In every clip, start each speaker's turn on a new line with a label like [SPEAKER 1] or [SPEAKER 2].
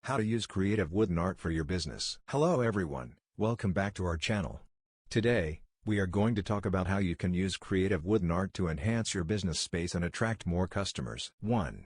[SPEAKER 1] How to use creative wooden art for your business. Hello everyone, welcome back to our channel. Today, we are going to talk about how you can use creative wooden art to enhance your business space and attract more customers. 1.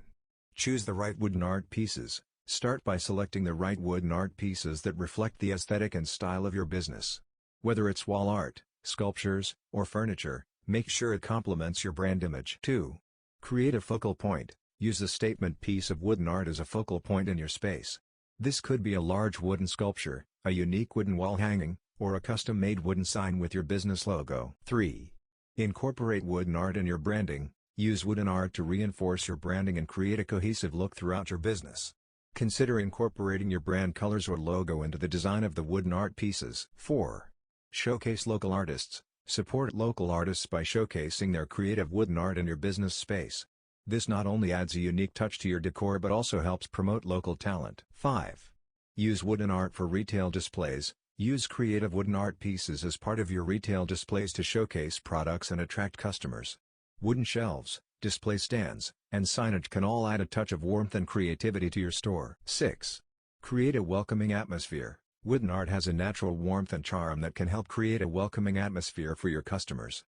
[SPEAKER 1] Choose the right wooden art pieces. Start by selecting the right wooden art pieces that reflect the aesthetic and style of your business. Whether it's wall art, sculptures, or furniture, make sure it complements your brand image. 2. Create a focal point. Use a statement piece of wooden art as a focal point in your space. This could be a large wooden sculpture, a unique wooden wall hanging, or a custom-made wooden sign with your business logo. 3. Incorporate wooden art in your branding. Use wooden art to reinforce your branding and create a cohesive look throughout your business. Consider incorporating your brand colors or logo into the design of the wooden art pieces. 4. Showcase local artists. Support local artists by showcasing their creative wooden art in your business space. This not only adds a unique touch to your decor but also helps promote local talent. 5. Use wooden art for retail displays. Use creative wooden art pieces as part of your retail displays to showcase products and attract customers. Wooden shelves, display stands, and signage can all add a touch of warmth and creativity to your store. 6. Create a welcoming atmosphere. Wooden art has a natural warmth and charm that can help create a welcoming atmosphere for your customers.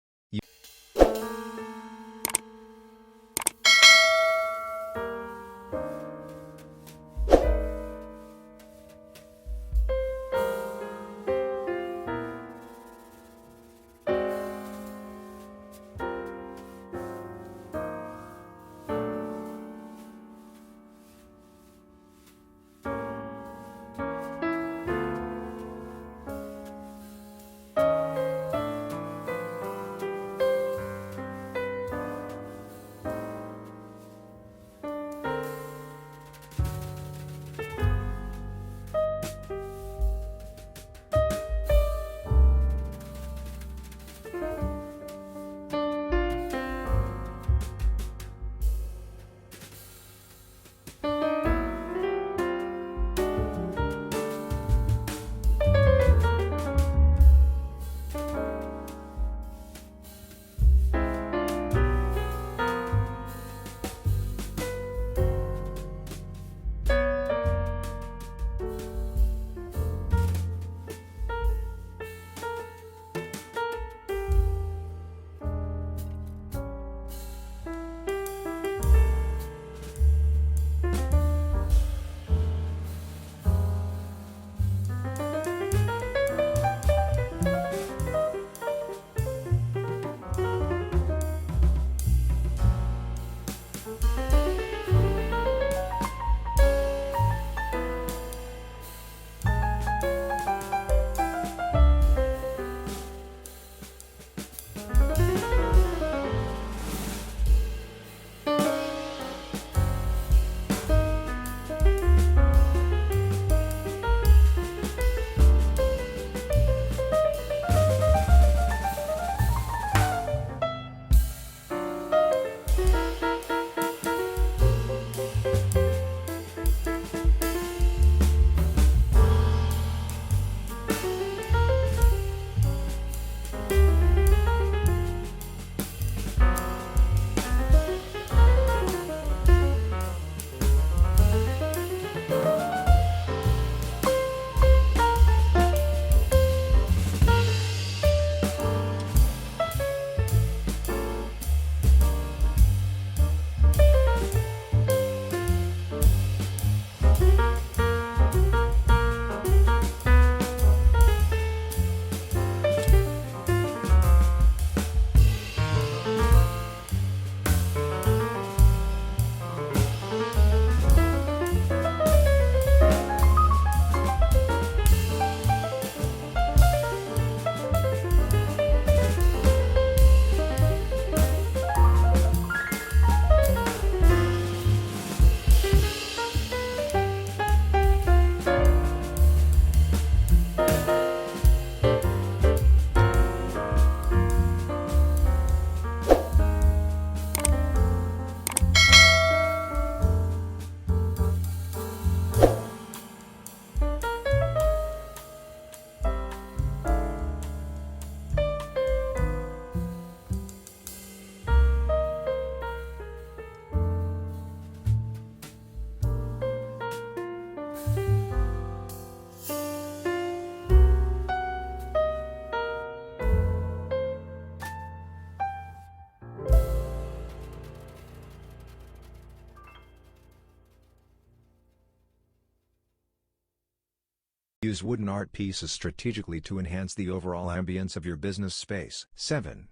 [SPEAKER 1] Use wooden art pieces strategically to enhance the overall ambience of your business space. 7.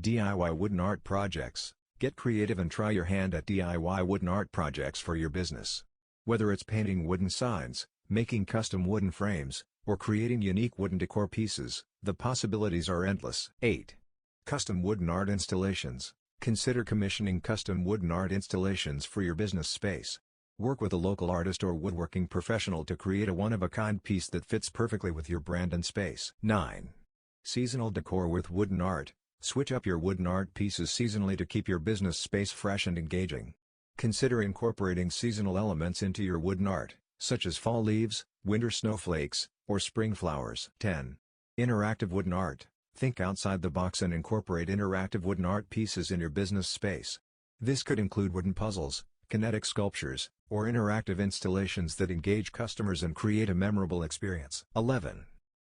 [SPEAKER 1] DIY wooden art projects. Get creative and try your hand at DIY wooden art projects for your business. Whether it's painting wooden signs, making custom wooden frames, or creating unique wooden decor pieces, the possibilities are endless. 8. Custom wooden art installations. Consider commissioning custom wooden art installations for your business space. Work with a local artist or woodworking professional to create a one-of-a-kind piece that fits perfectly with your brand and space. 9. Seasonal decor with wooden art. Switch up your wooden art pieces seasonally to keep your business space fresh and engaging. Consider incorporating seasonal elements into your wooden art, such as fall leaves, winter snowflakes, or spring flowers. 10. Interactive wooden art. Think outside the box and incorporate interactive wooden art pieces in your business space. This could include wooden puzzles, kinetic sculptures, or interactive installations that engage customers and create a memorable experience. 11.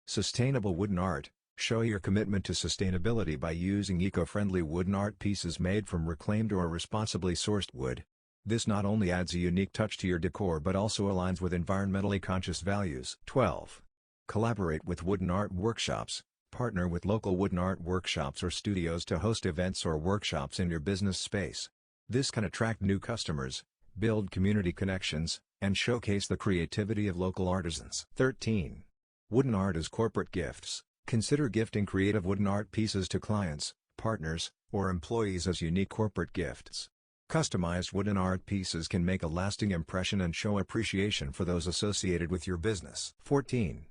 [SPEAKER 1] Sustainable wooden art. Show your commitment to sustainability by using eco-friendly wooden art pieces made from reclaimed or responsibly sourced wood. This not only adds a unique touch to your decor but also aligns with environmentally conscious values. 12. Collaborate with wooden art workshops. Partner with local wooden art workshops or studios to host events or workshops in your business space. This can attract new customers, build community connections, and showcase the creativity of local artisans. 13. Wooden art as corporate gifts. Consider gifting creative wooden art pieces to clients, partners, or employees as unique corporate gifts. Customized wooden art pieces can make a lasting impression and show appreciation for those associated with your business. 14.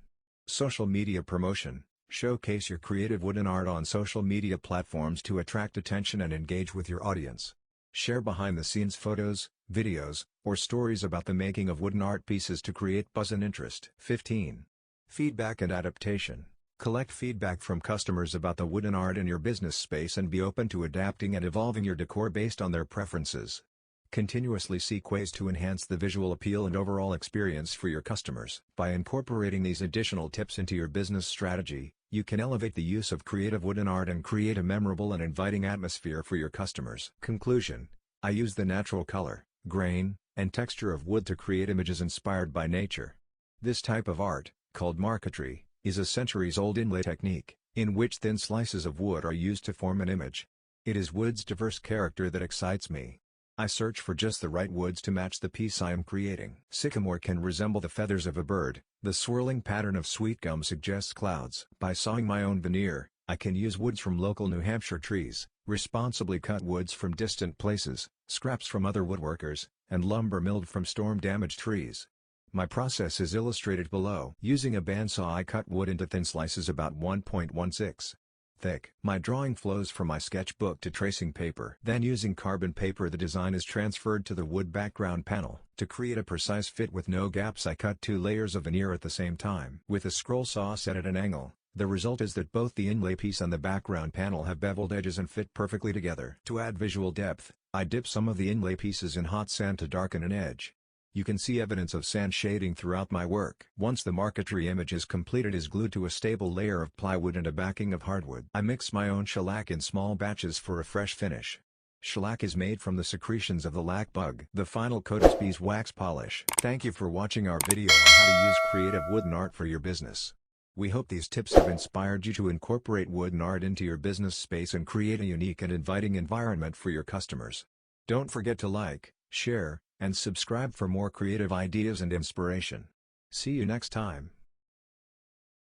[SPEAKER 1] Social media promotion. Showcase your creative wooden art on social media platforms to attract attention and engage with your audience. Share behind-the-scenes photos, videos, or stories about the making of wooden art pieces to create buzz and interest. 15. Feedback and adaptation. Collect feedback from customers about the wooden art in your business space and be open to adapting and evolving your decor based on their preferences. Continuously seek ways to enhance the visual appeal and overall experience for your customers. By incorporating these additional tips into your business strategy, you can elevate the use of creative wooden art and create a memorable and inviting atmosphere for your customers. Conclusion: I use the natural color, grain, and texture of wood to create images inspired by nature. This type of art, called marquetry, is a centuries-old inlay technique, in which thin slices of wood are used to form an image. It is wood's diverse character that excites me. I search for just the right woods to match the piece I am creating. Sycamore can resemble the feathers of a bird. The swirling pattern of sweet gum suggests clouds. By sawing my own veneer, I can use woods from local New Hampshire trees, responsibly cut woods from distant places, scraps from other woodworkers, and lumber milled from storm-damaged trees. My process is illustrated below. Using a bandsaw, I cut wood into thin slices about 1.16 thick. My drawing flows from my sketchbook to tracing paper. Then using carbon paper, the design is transferred to the wood background panel. To create a precise fit with no gaps, I cut 2 layers of veneer at the same time. With a scroll saw set at an angle, the result is that both the inlay piece and the background panel have beveled edges and fit perfectly together. To add visual depth, I dip some of the inlay pieces in hot sand to darken an edge. You can see evidence of sand shading throughout my work. Once the marquetry image is completed, it is glued to a stable layer of plywood and a backing of hardwood. I mix my own shellac in small batches for a fresh finish. Shellac is made from the secretions of the lac bug. The final coat is beeswax polish. Thank you for watching our video on how to use creative wooden art for your business. We hope these tips have inspired you to incorporate wooden art into your business space and create a unique and inviting environment for your customers. Don't forget to like, share, and subscribe for more creative ideas and inspiration. See you next time.